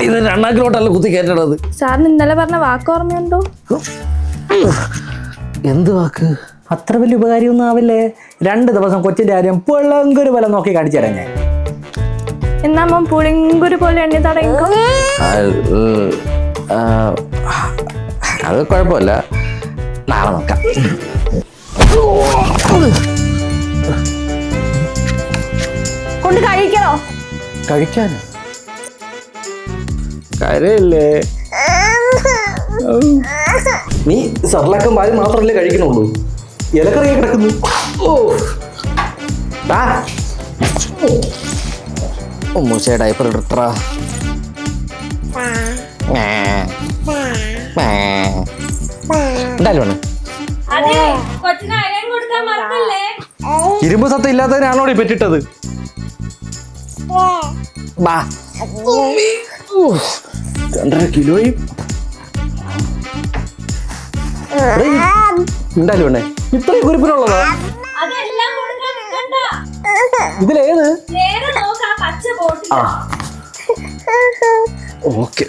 ഇത് രണ്ടാക്കിലോട്ടല്ല കുത്തി കയറ്റണത്. സാറിന് ഇന്നലെ പറഞ്ഞ വാക്ക് ഓർമ്മയുണ്ടോ? എന്ത് വാക്ക്? അത്ര വലിയ ഉപകാരിയൊന്നും ആവില്ലേ. 2 ദിവസം കൊച്ചിന്റെ കാര്യം പുളങ്കൊരു പോലെ നോക്കി കാണിച്ചു തരാം ഞാൻ. എന്നാ മോൻ പുളിങ്കുരു പോലെ എണ്ണി തടയിക്കോ. അത് കുഴപ്പമില്ല, നാളെ നോക്കാം. കൊണ്ട് കഴിക്കണോ? കഴിക്കാനോ? കരയല്ലേ നീ? സർലക്കം പാല് മാത്രമല്ലേ കഴിക്കണുള്ളൂ, ഇലക്കറിയെ കിടക്കുന്നു. മൂശ ഡയപ്പർ ഇടട്ടാ. എന്തായാലും ഇരുമ്പ് സത്തം ഇല്ലാത്തതിനാണോടി പെറ്റിട്ടത്? 2.5 കിലോയും എന്തായാലും വേണ്ടേ? ഇത്രയും കുരിപ്പിനുള്ളതാ ഇതിലേത്? ഓക്കെ,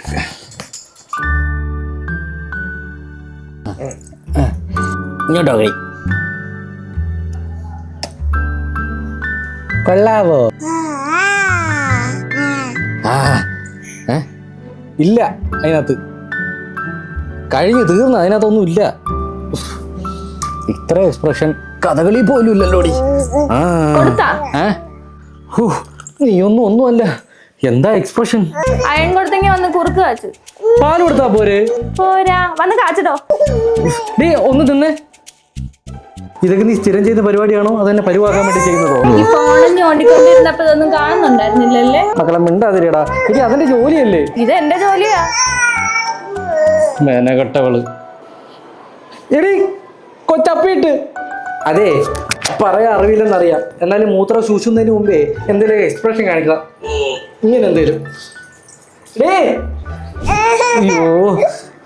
ഇങ്ങോട്ടോ കൈ. കൊള്ളാവോ? ഇല്ല, അതിനകത്ത് കഴിഞ്ഞു തീർന്നു, അതിനകത്തൊന്നും ഇല്ല. ഇത്ര എക്സ്പ്രഷൻ കഥകളി പോലും ഇല്ലല്ലോടി. നീ ഒന്നുമല്ല, എന്താ എക്സ്പ്രഷൻ? അയൺ കൊടുത്തെങ്കിൽ വന്ന് കുറുക്ക് കാച്ചു. പാല് കൊടുത്താ പോരെ? പോരാ, വന്ന് കാച്ചിട്ടോ. ഡേ ഒന്ന് തിന്നേ. ഇതൊക്കെ നീ സ്ഥിരം ചെയ്യുന്ന പരിപാടിയാണോ അതെന്നെ പരിവാക്കാൻ വേണ്ടി ചെയ്യുന്നതോ? ഈ ഫോണിൽ ഞോണ്ടിക്കൊണ്ടിരുന്നപ്പോ ഇതൊന്നും കാണുന്നുണ്ടായിരുന്നില്ലല്ലേ? മക്കളെ മിണ്ടാതിരിടാ, ഇനി അതെന്റെ ജോലിയല്ലേ. ഇത് എന്റെ ജോലിയാ. മേനകെട്ടവള്. എടി കൊച്ചപ്പിട്ട്. അതെ, പറയാ അറിവില്ലെന്നറിയാം, എന്നാലും മൂത്രം സൂക്ഷിക്കുന്നതിന് മുമ്പേ എന്തെങ്കിലും എക്സ്പ്രഷൻ കാണിക്കുക. ഇങ്ങനെ എന്തേലും. അയ്യോ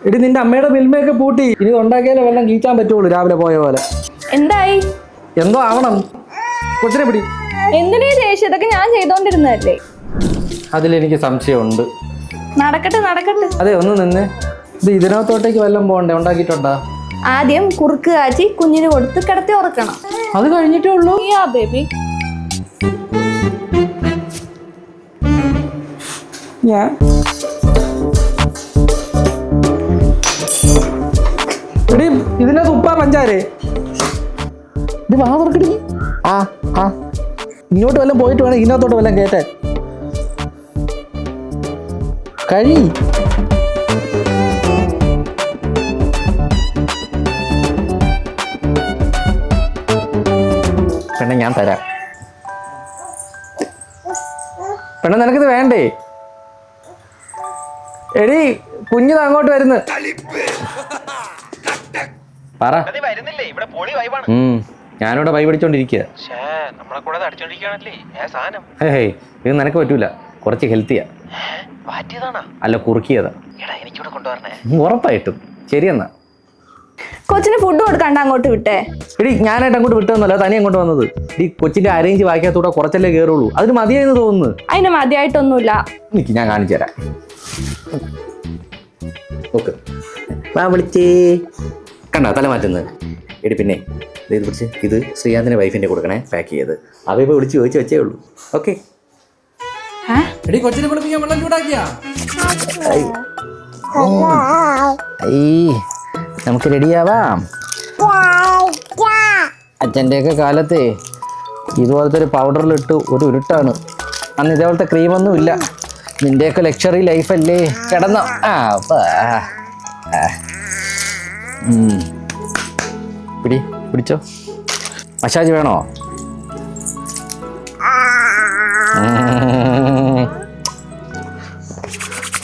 എടി, നിന്റെ അമ്മയുടെ മിൽമയൊക്കെ പൂട്ടി, ഇനി ഉണ്ടാക്കിയാലേ വെള്ളം കീച്ചാൻ പറ്റുള്ളൂ രാവിലെ പോയ പോലെ. എന്തായി? എന്തോ ആവണം. കൊച്ചിനെ പിടി. എന്തിനാ ചേച്ചി, ഇതൊക്കെ ഞാൻ ചെയ്തോണ്ടിരുന്നതല്ലേ. അതിലെനിക്ക് സംശയമുണ്ട്. നടക്കട്ടെ നടക്കട്ടെ. അതെ, ഒന്ന് നിന്ന്. ഇത് ഇതിനകത്തോട്ടേക്ക് വല്ലതും പോകണ്ടേ? ഉണ്ടാക്കിയിട്ടുണ്ടാ? ആദ്യം കുറുക്ക് കാച്ചി കുഞ്ഞിന് കൊടുത്ത് കിടത്തി ഉറക്കണം. അത് കഴിഞ്ഞിട്ടേ ഉള്ളൂ? ബേബി, ഞാൻ എടി ഇതിനകത്ത് ഉപ്പാ പഞ്ചാരേ? ഇത് വാ തുറക്കടി. ഇങ്ങോട്ട് വല്ലതും പോയിട്ട് വേണം ഇതിനകത്തോട്ട് വല്ലതും കേറ്റാൻ. കഴി. പെണ്ണെ ഞാൻ തരാം. പെണ്ണെ നിനക്കിത് വേണ്ടേ? എടി കുഞ്ഞിത് അങ്ങോട്ട് വരുന്നു. പറ. ഞാനിവിടെ വൈ പിടിച്ചോണ്ടിരിക്കുക. ഇത് നിനക്ക് പറ്റൂല, കുറച്ച് ഹെൽത്തിയാ. അല്ല, കുറുക്കിയതാ. ഉറപ്പായിട്ടും. ശരിയെന്നാ. കൊച്ചിന് ഫുഡ് കൊടുക്കാണ്ട് അങ്ങോട്ട് വിട്ടേ. എടി ഞാനായിട്ട് അങ്ങോട്ട് വിട്ടതൊന്നുമല്ല, തനി അങ്ങോട്ട് വന്നത്. ഈ കൊച്ചിന്റെ അരേഞ്ച് വായിക്കാത്തൂടെ കുറച്ചല്ലേ കയറുള്ളൂ, അതിന് മതിയായെന്ന് തോന്നുന്നു. അതിന് മതിയായിട്ടൊന്നുമില്ല. എനിക്ക് ഞാൻ കാണിച്ചു തരാം. ഓക്കെ, വിളിച്ചേ കണ്ട തല മാറ്റുന്നത്. എടി പിന്നെ ഇത് പിടിച്ച്, ഇത് ശ്രീകാന്തിന്റെ വൈഫിന്റെ കൊടുക്കണേ, പാക്ക് ചെയ്ത്. അവ വിളിച്ച് ചോദിച്ചു വെച്ചേ ഉള്ളൂ. ഓക്കെ. എടി കൊച്ചിനെ കുളിപ്പിക്കാൻ വെള്ളം ചൂടാക്കിയാ? നമുക്ക് റെഡിയാവാം. അച്ഛൻ്റെയൊക്കെ കാലത്തെ ഇതുപോലത്തെ ഒരു പൗഡറിലിട്ട് ഒരു ഉരുട്ടാണ്. അന്ന് ഇതേപോലത്തെ ക്രീമൊന്നും ഇല്ല. നിന്റെയൊക്കെ ലക്ഷറി ലൈഫല്ലേ. കിടന്നോ? പിടിച്ചോ. മസാജ് വേണോ?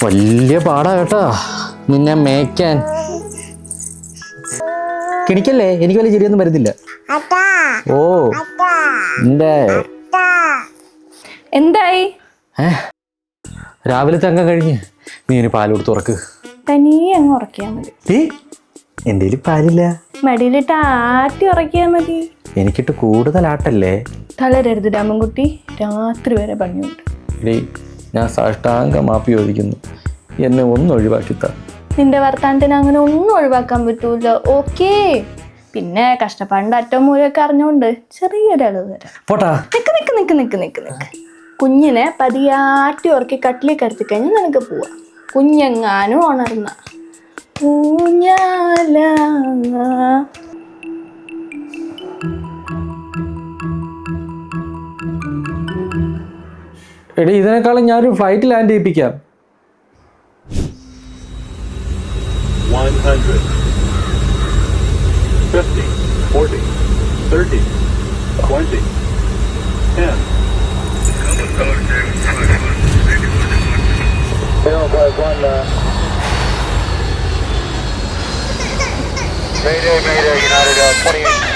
വലിയ പാടാ കേട്ടോ നിന്നെ മേയ്ക്കാൻ. കിണിക്കല്ലേ, എനിക്ക് വലിയ ചിരിയൊന്നും വരുന്നില്ല. ഓ എന്തായി? രാവിലത്തെ അംഗം കഴിഞ്ഞ് നീ ഇനി പാൽ കൊടുത്ത് ഉറക്ക്. തനിയെ അങ്ങ് ഉറക്കിയാൽ മതി. എൻ്റെ കയ്യിൽ പാലില്ല. മടിയിലിട്ട് ആട്ടി ഉറക്കിയാൽ മതി. എനിക്കിട്ട് കൂടുതൽ ആട്ടല്ലേ. തളരരുത് രാമൻകുട്ടി, രാത്രി വരെ പണിയുണ്ട്. ഇടേ, ഞാൻ സാഷ്ടാംഗ മാപ്പി ചോദിക്കുന്നു, എന്നെ ഒന്ന് ഒഴിവാക്കിത്ത. നിന്റെ വർത്താനത്തിന് അങ്ങനെ ഒന്നും ഒഴിവാക്കാൻ പറ്റൂല. ഓക്കേ, പിന്നെ കഷ്ടപ്പാടിന്റെ അറ്റവും മൂലമൊക്കെ അറിഞ്ഞുകൊണ്ട് ചെറിയൊരളവ് തരാം. പോട്ടാ. നിക്ക് നിക്ക് നിക്ക് നിക്ക് നിക്ക് നിക്ക്. കുഞ്ഞിനെ പതിയാട്ടി ഉറക്കി കട്ടിലേക്ക് കടത്തി കഴിഞ്ഞാൽ നിനക്ക് പോവാം. കുഞ്ഞെങ്ങാനും ഉണർന്ന ഊഞ്ഞാല. എടി, ഇതിനേക്കാളും ഞാനൊരു flight land ചെയ്യിപ്പിക്കാം. 100, 50, 40, 30, 20, 10. Mayday, Mayday, United 28.